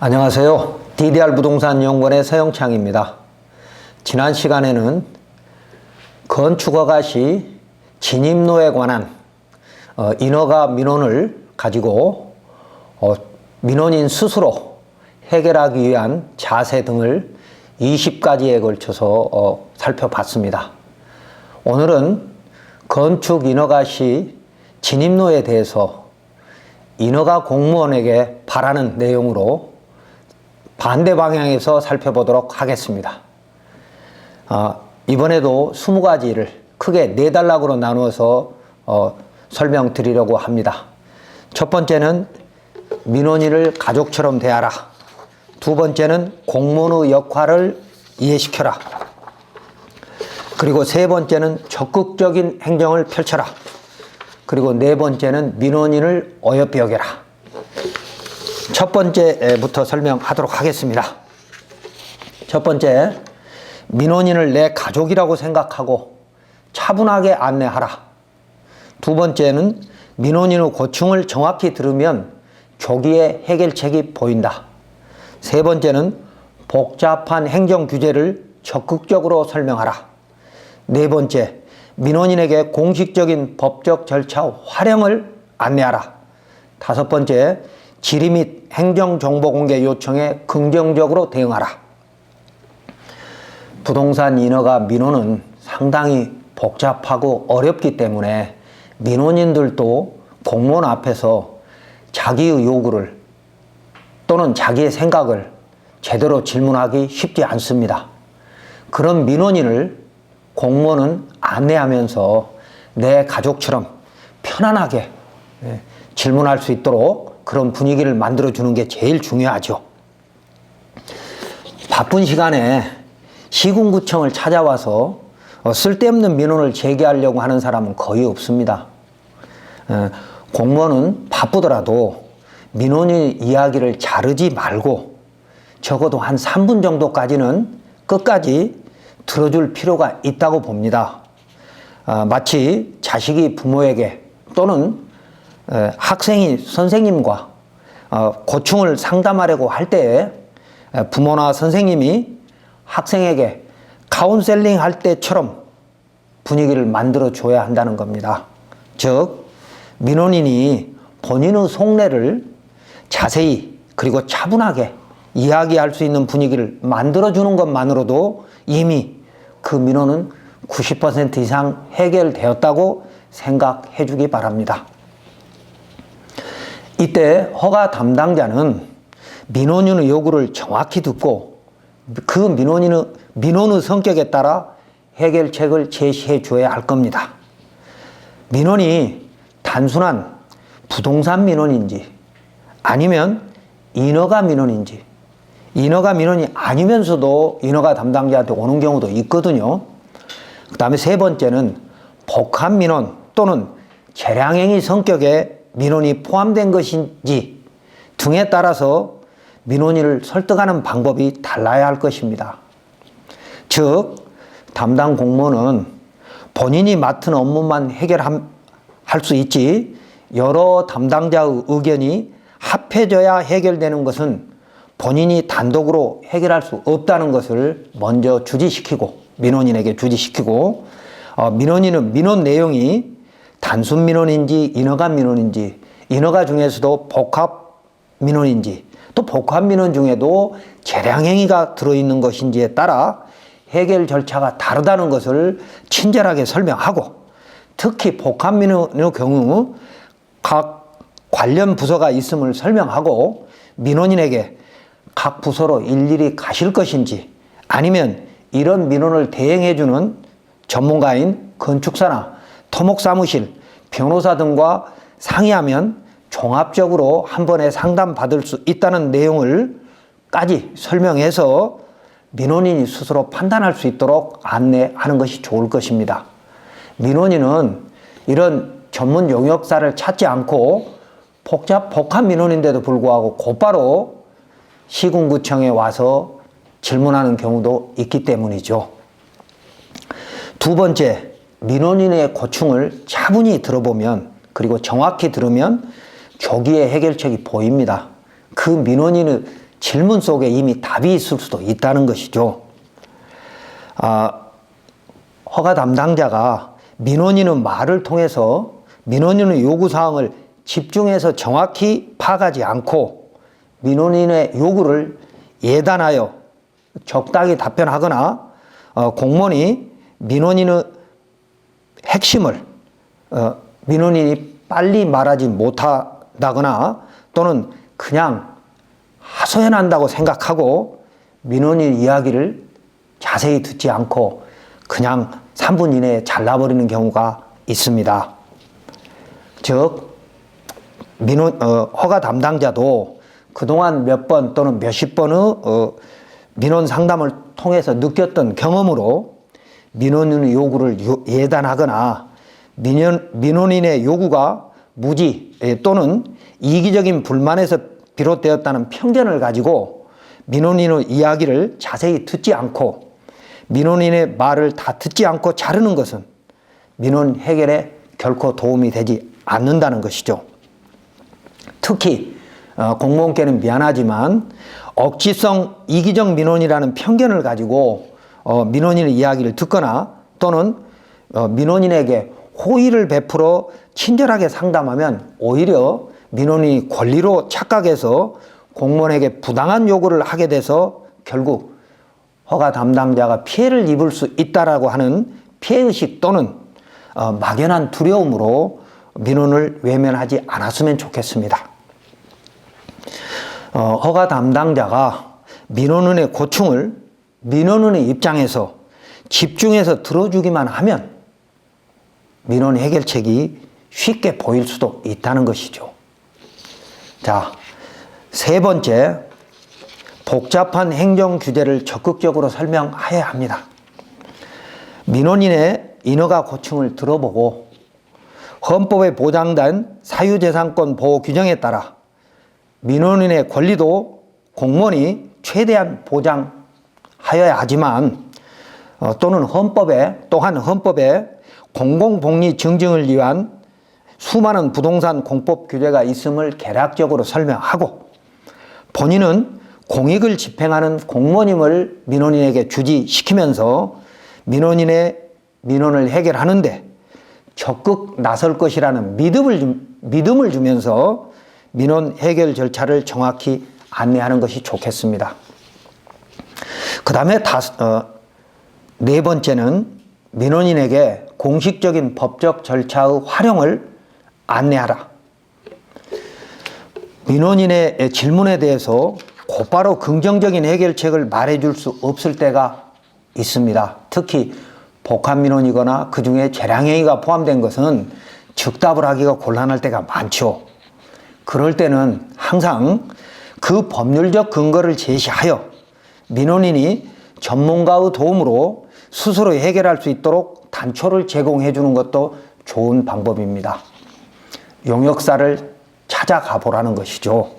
안녕하세요. DDR 부동산 연구원의 서영창입니다. 지난 시간에는 건축허가 시 진입로에 관한 인허가 민원을 가지고 민원인 스스로 해결하기 위한 자세 등을 20가지에 걸쳐서 살펴봤습니다. 오늘은 건축 인허가 시 진입로에 대해서 인허가 공무원에게 바라는 내용으로 반대 방향에서 살펴보도록 하겠습니다. 이번에도 20가지를 크게 4단락으로 나누어서 설명드리려고 합니다. 첫 번째는 민원인을 가족처럼 대하라. 두 번째는 공무원의 역할을 이해시켜라. 그리고 세 번째는 적극적인 행정을 펼쳐라. 그리고 네 번째는 민원인을 어여삐 여겨라. 첫 번째부터 설명하도록 하겠습니다. 첫 번째, 민원인을 내 가족이라고 생각하고 차분하게 안내하라. 두 번째는 민원인의 고충을 정확히 들으면 조기에 해결책이 보인다. 세 번째는 복잡한 행정 규제를 적극적으로 설명하라. 네 번째, 민원인에게 공식적인 법적 절차 활용을 안내하라. 다섯 번째, 질의 및 행정정보 공개 요청에 긍정적으로 대응하라. 부동산 인허가 민원은 상당히 복잡하고 어렵기 때문에 민원인들도 공무원 앞에서 자기의 요구를 또는 자기의 생각을 제대로 질문하기 쉽지 않습니다. 그런 민원인을 공무원은 안내하면서 내 가족처럼 편안하게 질문할 수 있도록 그런 분위기를 만들어주는 게 제일 중요하죠. 바쁜 시간에 시군구청을 찾아와서 쓸데없는 민원을 제기하려고 하는 사람은 거의 없습니다. 공무원은 바쁘더라도 민원인 이야기를 자르지 말고 적어도 한 3분 정도까지는 끝까지 들어줄 필요가 있다고 봅니다. 마치 자식이 부모에게 또는 학생이 선생님과 고충을 상담하려고 할 때 부모나 선생님이 학생에게 카운셀링 할 때처럼 분위기를 만들어 줘야 한다는 겁니다. 즉, 민원인이 본인의 속내를 자세히 그리고 차분하게 이야기할 수 있는 분위기를 만들어 주는 것만으로도 이미 그 민원은 90% 이상 해결되었다고 생각해 주기 바랍니다. 이때 허가 담당자는 민원인의 요구를 정확히 듣고 그 민원의 성격에 따라 해결책을 제시해 줘야 할 겁니다. 민원이 단순한 부동산 민원인지 아니면 인허가 민원인지, 인허가 민원이 아니면서도 인허가 담당자한테 오는 경우도 있거든요. 그 다음에 세 번째는 복합 민원 또는 재량행위 성격의 민원이 포함된 것인지 등에 따라서 민원인을 설득하는 방법이 달라야 할 것입니다. 즉, 담당 공무원은 본인이 맡은 업무만 해결할 수 있지 여러 담당자의 의견이 합해져야 해결되는 것은 본인이 단독으로 해결할 수 없다는 것을 먼저 주지시키고 민원인에게 주지시키고 민원인은 민원 내용이 단순 민원인지 인허가 민원인지 인허가 중에서도 복합 민원인지 또 복합 민원 중에도 재량행위가 들어있는 것인지에 따라 해결 절차가 다르다는 것을 친절하게 설명하고 특히 복합 민원의 경우 각 관련 부서가 있음을 설명하고 민원인에게 각 부서로 일일이 가실 것인지 아니면 이런 민원을 대행해주는 전문가인 건축사나 토목사무실, 변호사 등과 상의하면 종합적으로 한 번에 상담받을 수 있다는 내용을까지 설명해서 민원인이 스스로 판단할 수 있도록 안내하는 것이 좋을 것입니다. 민원인은 이런 전문 용역사를 찾지 않고 복합 민원인데도 불구하고 곧바로 시군구청에 와서 질문하는 경우도 있기 때문이죠. 두 번째, 민원인의 고충을 차분히 들어보면 그리고 정확히 들으면 조기에 해결책이 보입니다. 그 민원인의 질문 속에 이미 답이 있을 수도 있다는 것이죠. 허가 담당자가 민원인의 말을 통해서 민원인의 요구사항을 집중해서 정확히 파악하지 않고 민원인의 요구를 예단하여 적당히 답변하거나 공무원이 민원인의 핵심을 민원인이 빨리 말하지 못한다거나 또는 그냥 하소연한다고 생각하고 민원인 이야기를 자세히 듣지 않고 그냥 3분 이내에 잘라버리는 경우가 있습니다. 즉 허가 담당자도 그동안 몇 번 또는 몇십 번의 민원 상담을 통해서 느꼈던 경험으로 민원인의 요구를 예단하거나 민원인의 요구가 무지 또는 이기적인 불만에서 비롯되었다는 편견을 가지고 민원인의 이야기를 자세히 듣지 않고 민원인의 말을 다 듣지 않고 자르는 것은 민원 해결에 결코 도움이 되지 않는다는 것이죠. 특히 공무원께는 미안하지만 억지성 이기적 민원이라는 편견을 가지고 민원인의 이야기를 듣거나 또는 민원인에게 호의를 베풀어 친절하게 상담하면 오히려 민원인이 권리로 착각해서 공무원에게 부당한 요구를 하게 돼서 결국 허가 담당자가 피해를 입을 수 있다라고 하는 피해의식 또는 막연한 두려움으로 민원을 외면하지 않았으면 좋겠습니다. 허가 담당자가 민원인의 고충을 민원인의 입장에서 집중해서 들어주기만 하면 민원 해결책이 쉽게 보일 수도 있다는 것이죠. 자, 세 번째, 복잡한 행정 규제를 적극적으로 설명해야 합니다. 민원인의 인허가 고충을 들어보고 헌법에 보장된 사유재산권 보호 규정에 따라 민원인의 권리도 공무원이 최대한 보장하여야 하지만 또한 헌법에 공공복리 증진을 위한 수많은 부동산 공법 규제가 있음을 개략적으로 설명하고 본인은 공익을 집행하는 공무원임을 민원인에게 주지시키면서 민원인의 민원을 해결하는데 적극 나설 것이라는 믿음을 주면서 민원 해결 절차를 정확히 안내하는 것이 좋겠습니다. 그 다음에 네 번째는 민원인에게 공식적인 법적 절차의 활용을 안내하라. 민원인의 질문에 대해서 곧바로 긍정적인 해결책을 말해줄 수 없을 때가 있습니다. 특히 복합민원이거나 그 중에 재량행위가 포함된 것은 즉답을 하기가 곤란할 때가 많죠. 그럴 때는 항상 그 법률적 근거를 제시하여 민원인이 전문가의 도움으로 스스로 해결할 수 있도록 단초를 제공해 주는 것도 좋은 방법입니다. 용역사를 찾아가 보라는 것이죠.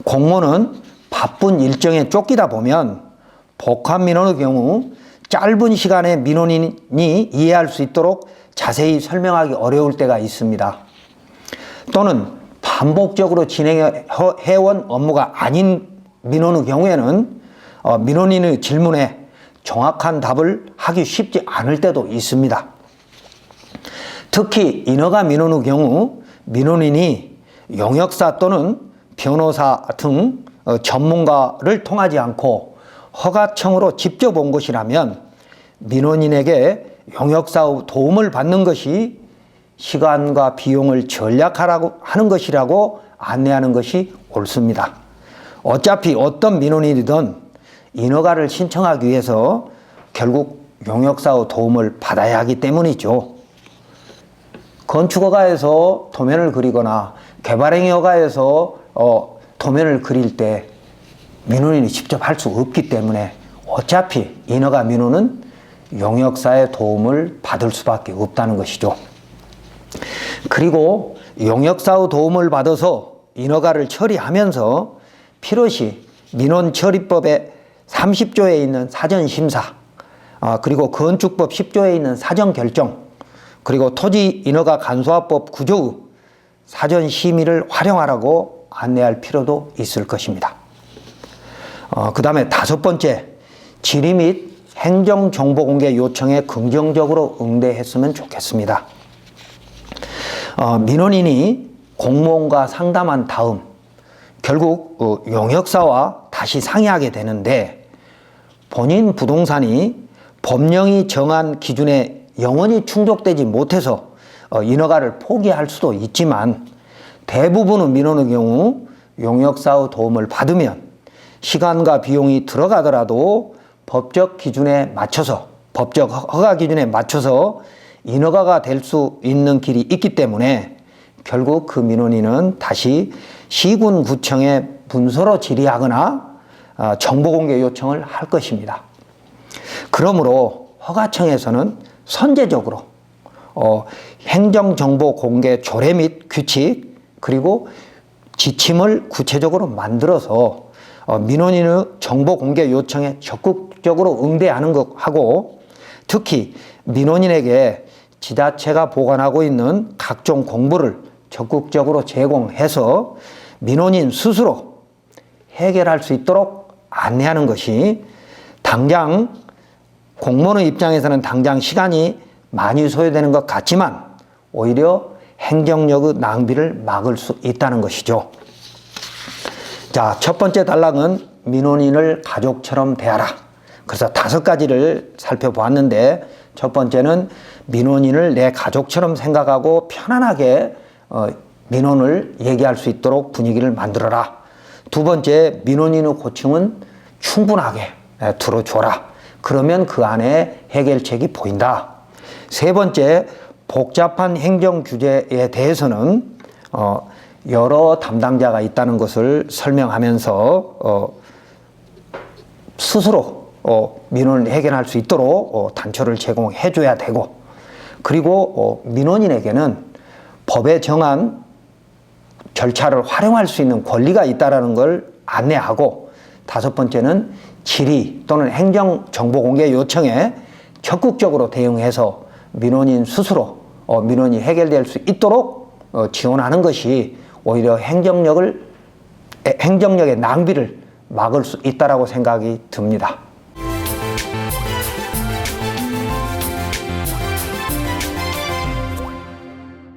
공무원은 바쁜 일정에 쫓기다 보면 복합민원의 경우 짧은 시간에 민원인이 이해할 수 있도록 자세히 설명하기 어려울 때가 있습니다. 또는 반복적으로 진행해온 업무가 아닌 민원의 경우에는 민원인의 질문에 정확한 답을 하기 쉽지 않을 때도 있습니다. 특히 인허가 민원의 경우 민원인이 용역사 또는 변호사 등 전문가를 통하지 않고 허가청으로 직접 온 것이라면 민원인에게 용역사의 도움을 받는 것이 시간과 비용을 절약하라고 하는 것이라고 안내하는 것이 옳습니다. 어차피 어떤 민원인이든 인허가를 신청하기 위해서 결국 용역사의 도움을 받아야 하기 때문이죠. 건축허가에서 도면을 그리거나 개발행위허가에서 도면을 그릴 때 민원인이 직접 할 수 없기 때문에 어차피 인허가 민원은 용역사의 도움을 받을 수밖에 없다는 것이죠. 그리고 용역사의 도움을 받아서 인허가를 처리하면서 필요시 민원처리법의 30조에 있는 사전심사, 그리고 건축법 10조에 있는 사전결정, 그리고 토지인허가 간소화법 9조의 사전심의를 활용하라고 안내할 필요도 있을 것입니다. 그 다음에 다섯 번째, 질의 및 행정정보공개 요청에 긍정적으로 응대했으면 좋겠습니다. 민원인이 공무원과 상담한 다음 결국 용역사와 다시 상의하게 되는데, 본인 부동산이 법령이 정한 기준에 영원히 충족되지 못해서 인허가를 포기할 수도 있지만, 대부분의 민원의 경우 용역사의 도움을 받으면 시간과 비용이 들어가더라도 법적 기준에 맞춰서, 법적 허가 기준에 맞춰서 인허가가 될 수 있는 길이 있기 때문에 결국 그 민원인은 다시 시군구청에 문서로 질의하거나 정보공개 요청을 할 것입니다. 그러므로 허가청에서는 선제적으로 행정정보공개 조례 및 규칙, 그리고 지침을 구체적으로 만들어서 민원인의 정보공개 요청에 적극적으로 응대하는 것하고, 특히 민원인에게 지자체가 보관하고 있는 각종 공부를 적극적으로 제공해서 민원인 스스로 해결할 수 있도록 안내하는 것이, 당장 공무원의 입장에서는 당장 시간이 많이 소요되는 것 같지만 오히려 행정력의 낭비를 막을 수 있다는 것이죠. 자, 첫 번째 단락은 민원인을 가족처럼 대하라. 그래서 5가지를 살펴보았는데, 첫 번째는 민원인을 내 가족처럼 생각하고 편안하게 민원을 얘기할 수 있도록 분위기를 만들어라. 두 번째, 민원인의 고충은 충분하게 들어줘라. 그러면 그 안에 해결책이 보인다. 세 번째, 복잡한 행정 규제에 대해서는 여러 담당자가 있다는 것을 설명하면서 스스로 민원을 해결할 수 있도록 단초를 제공해 줘야 되고, 그리고 민원인에게는 법에 정한 절차를 활용할 수 있는 권리가 있다는 걸 안내하고, 다섯 번째는 질의 또는 행정정보공개 요청에 적극적으로 대응해서 민원인 스스로 민원이 해결될 수 있도록 지원하는 것이 오히려 행정력의 낭비를 막을 수 있다고 생각이 듭니다.